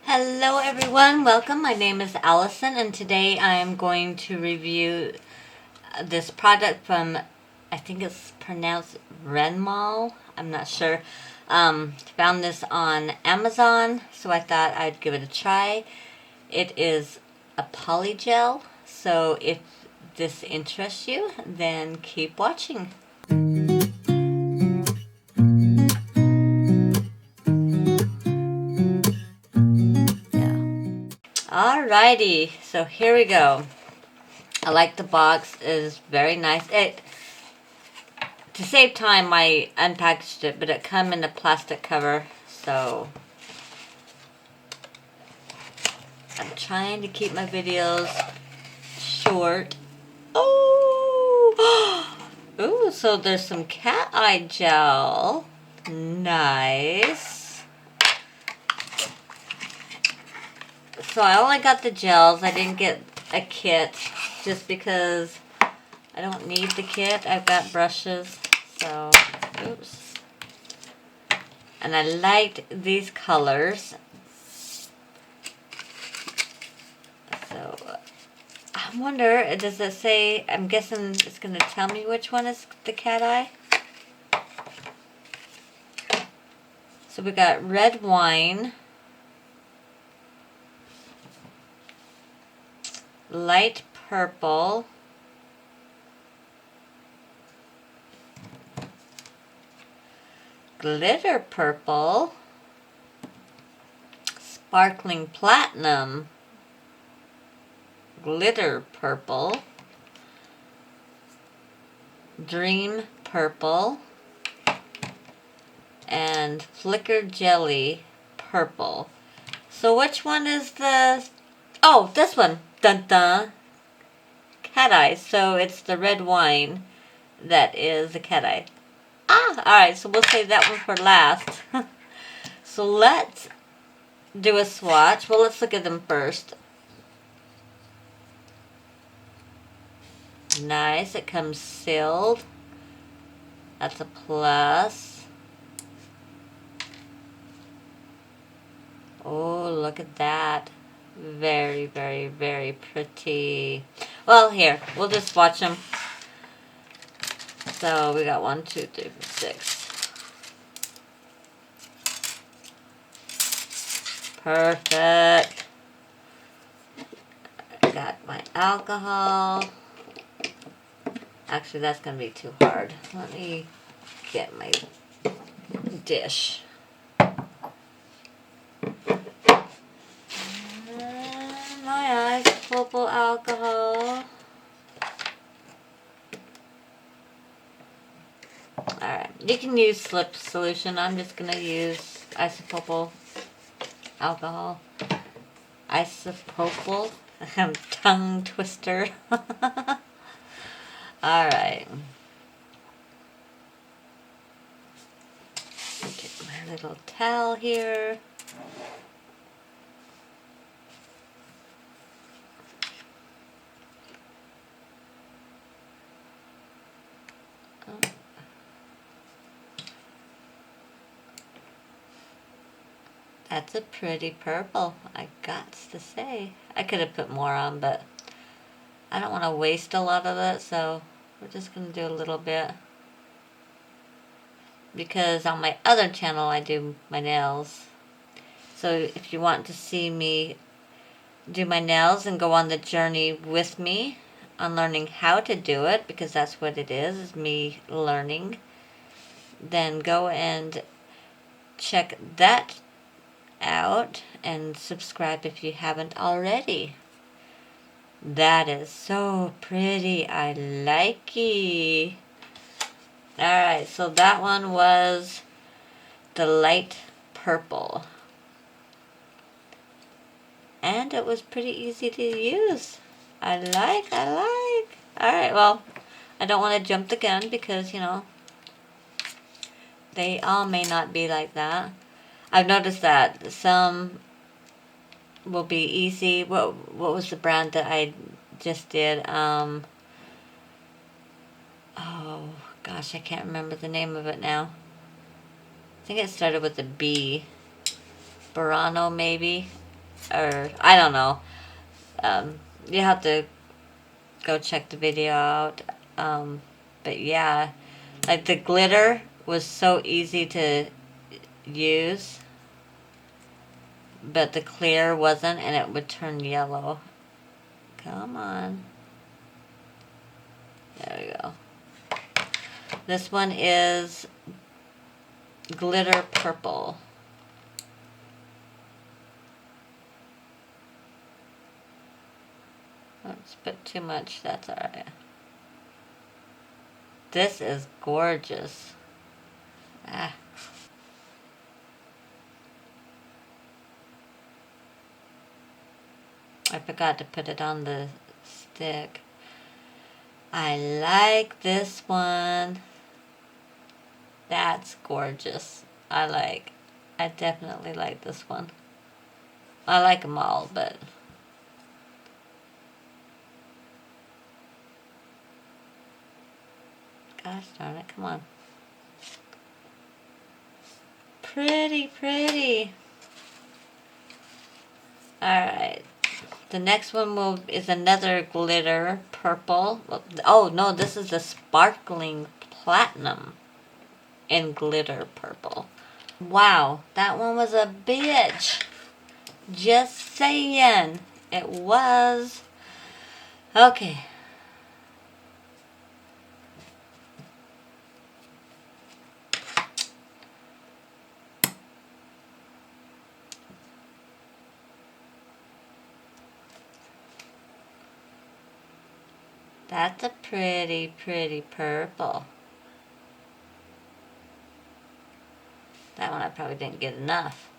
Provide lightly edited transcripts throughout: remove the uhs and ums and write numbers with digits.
Hello everyone, welcome. My name is Allison and today I am going to review this product from, I think it's pronounced Vrenmol, I'm not sure. Found this on Amazon, so I thought I'd give it a try. It is a polygel, so if this interests you, then keep watching. Alrighty, so here we go. I like the box. It is very nice. To save time, I unpackaged it, but it come in a plastic cover, so I'm trying to keep my videos short. Oh, ooh, so there's some cat eye gel. Nice. So I only got the gels. I didn't get a kit just because I don't need the kit. I've got brushes, so, oops. And I liked these colors. So, I wonder, does it say, I'm guessing it's going to tell me which one is the cat eye. So we got red wine, light purple, glitter purple, sparkling platinum, glitter purple, dream purple, and flicker jelly purple. So which one is the... Oh, this one. Dun dun. Cat eye. So it's the red wine that is the cat eye. Alright, so we'll save that one for last. So let's do a swatch. Well, let's look at them first. Nice. It comes sealed. That's a plus. Oh, look at that. Very, very, very pretty. Well, here, we'll just watch them. So we got 1, 2, 3, 4, 6. Perfect. I got my alcohol. Actually, that's going to be too hard. Let me get my dish. My isopropyl alcohol. Alright, you can use slip solution. I'm just going to use isopropyl alcohol. Isopropyl? Tongue twister. Alright. Get my little towel here. That's a pretty purple, I got to say. I could have put more on, but I don't want to waste a lot of it, so we're just going to do a little bit. Because on my other channel, I do my nails. So if you want to see me do my nails and go on the journey with me on learning how to do it, because that's what it is me learning, then go and check that out and subscribe if you haven't already. That is so pretty. I like it. Alright, so that one was the light purple. And it was pretty easy to use. I like. Alright, well, I don't want to jump the gun because, you know, they all may not be like that. I've noticed that some will be easy. What was the brand that I just did? Oh gosh, I can't remember the name of it now. I think it started with a B. Burano, maybe. or I don't know. You have to go check the video out. But yeah, like the glitter was so easy to use, but the clear wasn't, and it would turn yellow. Come on. There we go. This one is glitter purple. That's a bit too much. That's alright. This is gorgeous. Ah. I forgot to put it on the stick. I like this one. That's gorgeous. I definitely like this one. I like them all, but gosh darn it, come on. Pretty, pretty. Alright. The next one is another glitter purple. Oh no, this is a sparkling platinum in glitter purple. Wow, that one was a bitch. Just saying. It was. Okay. That's a pretty, pretty purple. That one I probably didn't get enough.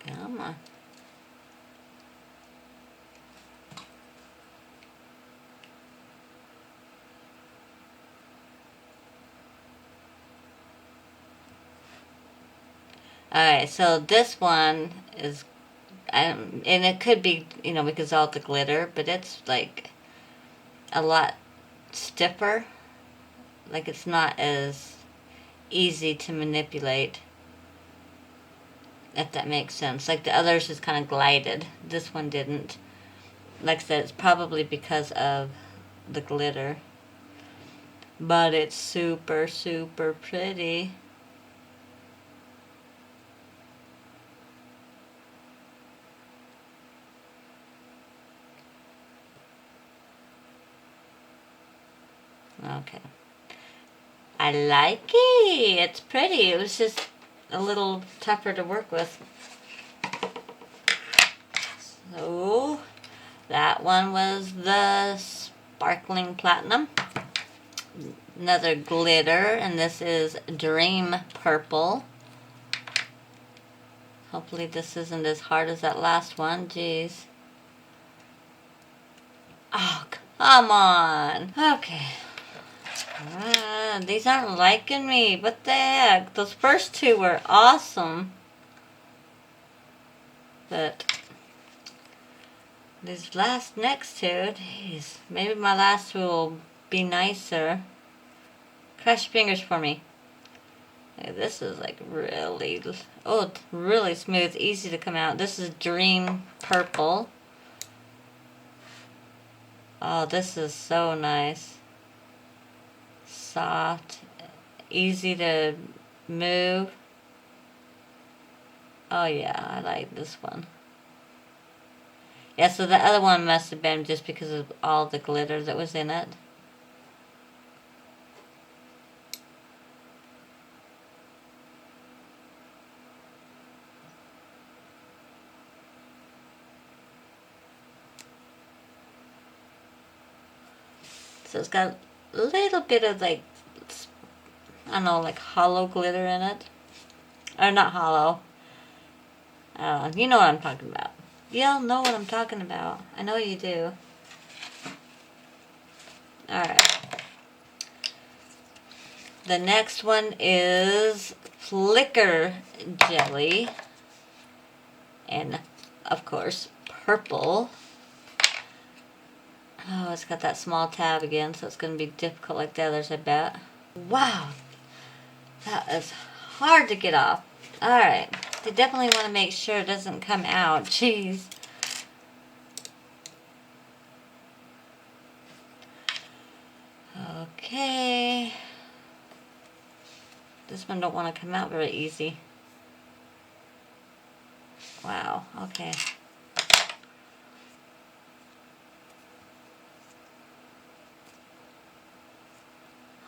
Come on. Alright, so this one is, and it could be, because all the glitter, but it's like a lot stiffer. Like it's not as easy to manipulate, if that makes sense. Like the others just kind of glided. This one didn't. Like I said, it's probably because of the glitter. But it's super, super pretty. Okay. I like it. It's pretty. It was just a little tougher to work with. So, that one was the sparkling platinum. Another glitter, and this is Dream Purple. Hopefully this isn't as hard as that last one. Jeez. Oh, come on. Okay. These aren't liking me. What the heck? Those first two were awesome. But these next two, geez, maybe my last two will be nicer. Cross your fingers for me. Okay, this is like really, it's really smooth, easy to come out. This is Dream Purple. Oh, this is so nice. Soft, easy to move. Oh yeah, I like this one. Yeah, so the other one must have been just because of all the glitter that was in it. So it's got a little bit of like, I don't know, like hollow glitter in it. Or not hollow. You know what I'm talking about. Y'all know what I'm talking about. I know you do. Alright. The next one is Flicker Jelly. And, of course, purple. Oh, it's got that small tab again, so it's going to be difficult like the others, I bet. Wow. That is hard to get off. Alright. You definitely want to make sure it doesn't come out. Jeez. Okay. This one don't want to come out very easy. Wow. Okay.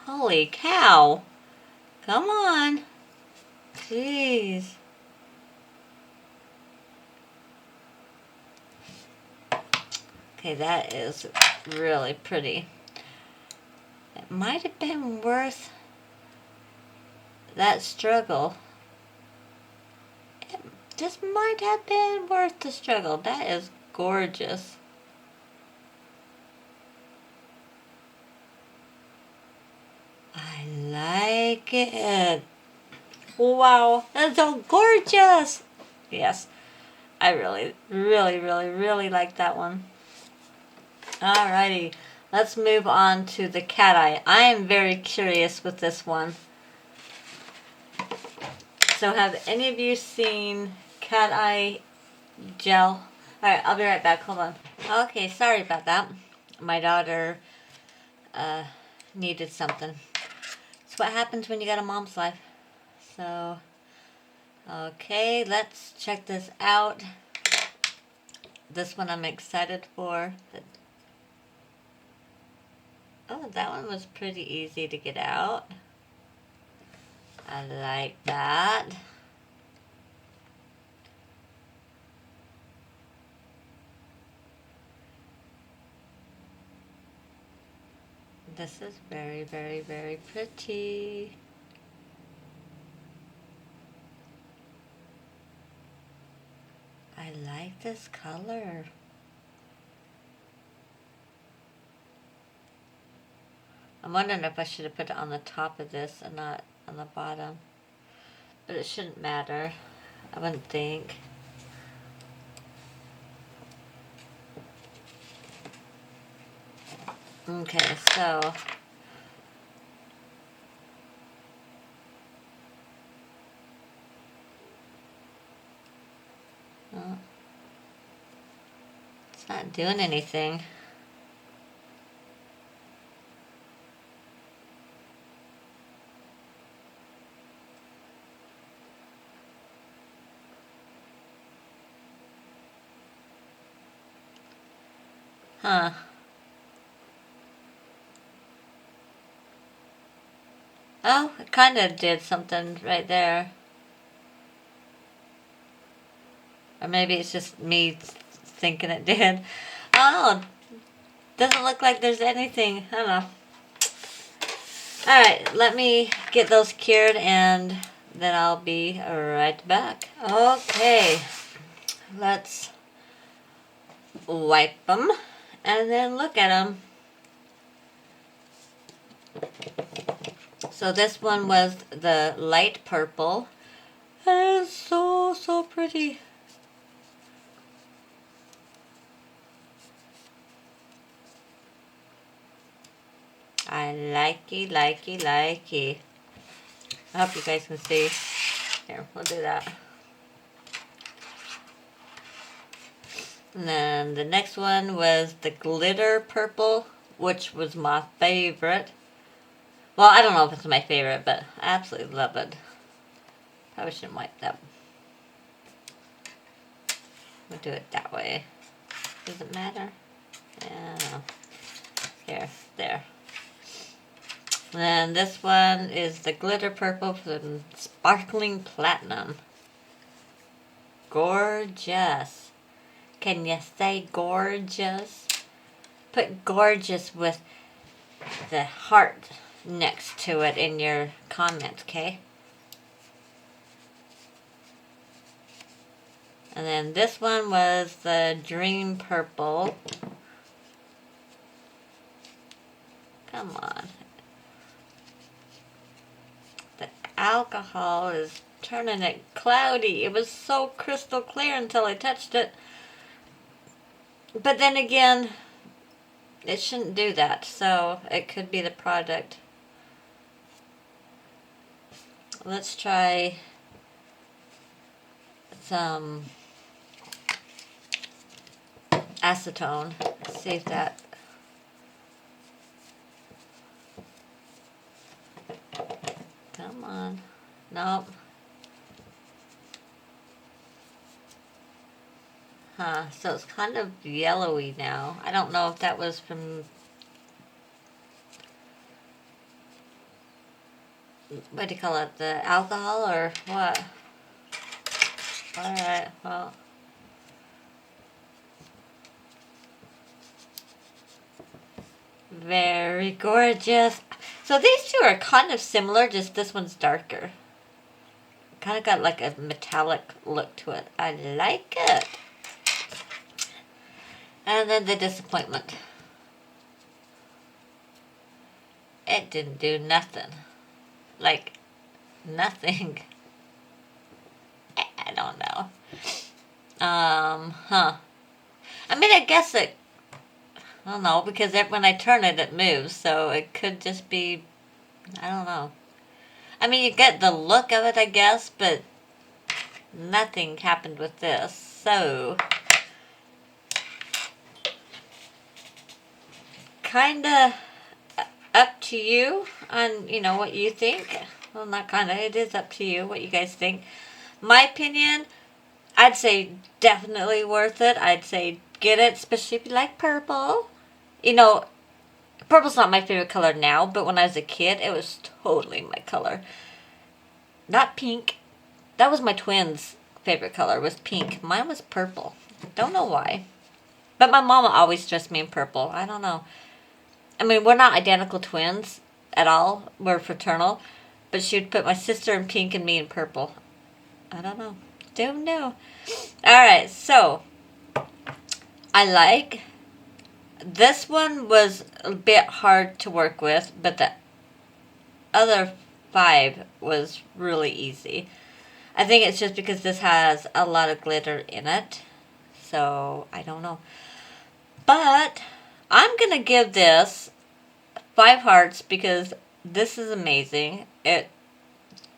Holy cow. Come on. Jeez. Okay, that is really pretty. It might have been worth that struggle. It just might have been worth the struggle. That is gorgeous. I like it. Wow, that's so gorgeous. Yes, I really, really, really, really like that one. Alrighty, let's move on to the cat eye. I am very curious with this one. So have any of you seen cat eye gel? Alright, I'll be right back. Hold on. Okay, sorry about that. My daughter needed something. It's what happens when you got a mom's life. So, okay, let's check this out. This one I'm excited for. Oh, that one was pretty easy to get out. I like that. This is very, very, very pretty. I like this color. I'm wondering if I should have put it on the top of this and not on the bottom. But it shouldn't matter, I wouldn't think. Okay, so it's not doing anything. Huh. Oh, it kind of did something right there. Or maybe it's just me thinking it did. Oh, doesn't look like there's anything. I don't know. Alright, let me get those cured and then I'll be right back. Okay, let's wipe them and then look at them. So this one was the light purple. That is so, so pretty. I likey, likey, likey. I hope you guys can see. Here, we'll do that. And then the next one was the glitter purple, which was my favorite. Well, I don't know if it's my favorite, but I absolutely love it. Probably shouldn't wipe that. We'll do it that way. Does it matter? Yeah, no. Here, there. And then this one is the glitter purple from Sparkling Platinum. Gorgeous. Can you say gorgeous? Put gorgeous with the heart next to it in your comments, okay? And then this one was the Dream Purple. Come on. The alcohol is turning it cloudy. It was so crystal clear until I touched it. But then again, it shouldn't do that, so it could be the product. Let's try some acetone. Let's see if that... Come on. Nope. Huh, so it's kind of yellowy now. I don't know if that was from... What do you call it? The alcohol or what? Alright, well... Very gorgeous. So these two are kind of similar, just this one's darker. Kind of got like a metallic look to it. I like it. And then the disappointment. It didn't do nothing. Like, nothing. I don't know. I mean, I guess it... I don't know, because when I turn it, it moves. So it could just be... I don't know. I mean, you get the look of it, I guess, but nothing happened with this. So... Kinda up to you on, you know, what you think. Well, not kinda, it is up to you what you guys think. My opinion, I'd say definitely worth it. I'd say get it, especially if you like purple. You know, purple's not my favorite color now, but when I was a kid, it was totally my color. Not pink. That was my twins' favorite color, was pink. Mine was purple. Don't know why. But my mama always dressed me in purple. I don't know. I mean, we're not identical twins at all. We're fraternal. But she would put my sister in pink and me in purple. I don't know. Don't know. Alright, so. I like. This one was a bit hard to work with. But the other 5 was really easy. I think it's just because this has a lot of glitter in it. So, I don't know. But... I'm going to give this 5 hearts because this is amazing.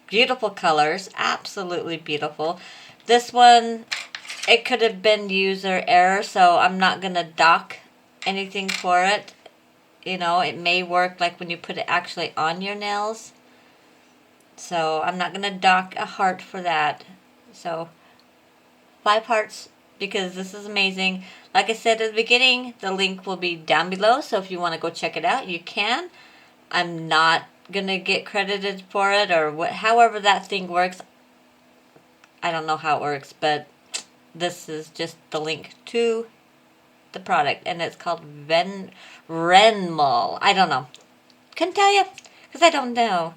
Beautiful colors. Absolutely beautiful. This one, it could have been user error, so I'm not going to dock anything for it. You know, it may work like when you put it actually on your nails. So I'm not going to dock a heart for that. So 5 hearts. Because this is amazing. Like I said at the beginning, the link will be down below. So if you want to go check it out, you can. I'm not going to get credited for it or however that thing works. I don't know how it works, but this is just the link to the product. And it's called Vrenmol. I don't know. Couldn't tell you because I don't know.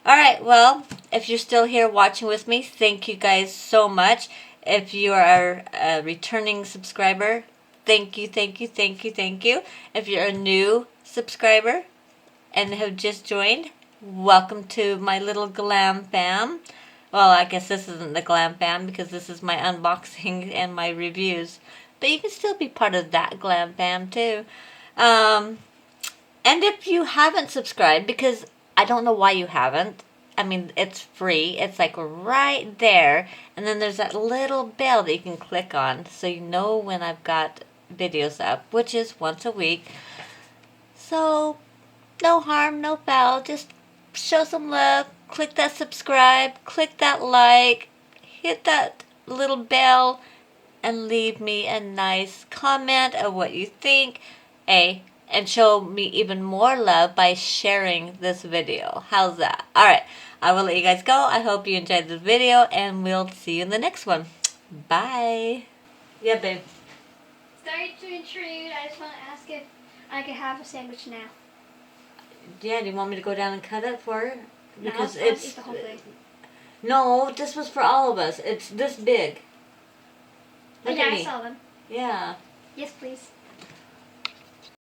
Alright, well, if you're still here watching with me, thank you guys so much. If you are a returning subscriber, thank you, thank you, thank you, thank you. If you're a new subscriber and have just joined, welcome to my little glam fam. Well, I guess this isn't the glam fam because this is my unboxing and my reviews. But you can still be part of that glam fam too. And if you haven't subscribed, because I don't know why you haven't. I mean, it's free. It's like right there. And then there's that little bell that you can click on so you know when I've got videos up, which is once a week. So, no harm, no foul. Just show some love. Click that subscribe. Click that like. Hit that little bell. And leave me a nice comment of what you think. And show me even more love by sharing this video. How's that? Alright, I will let you guys go. I hope you enjoyed the video, and we'll see you in the next one. Bye. Yeah, babe. Sorry to intrude. I just want to ask if I could have a sandwich now. Yeah, do you want me to go down and cut it for her? Because no, I'll eat the whole thing. No, this was for all of us. It's this big. Oh, yeah, I saw them. Yeah. Yes, please.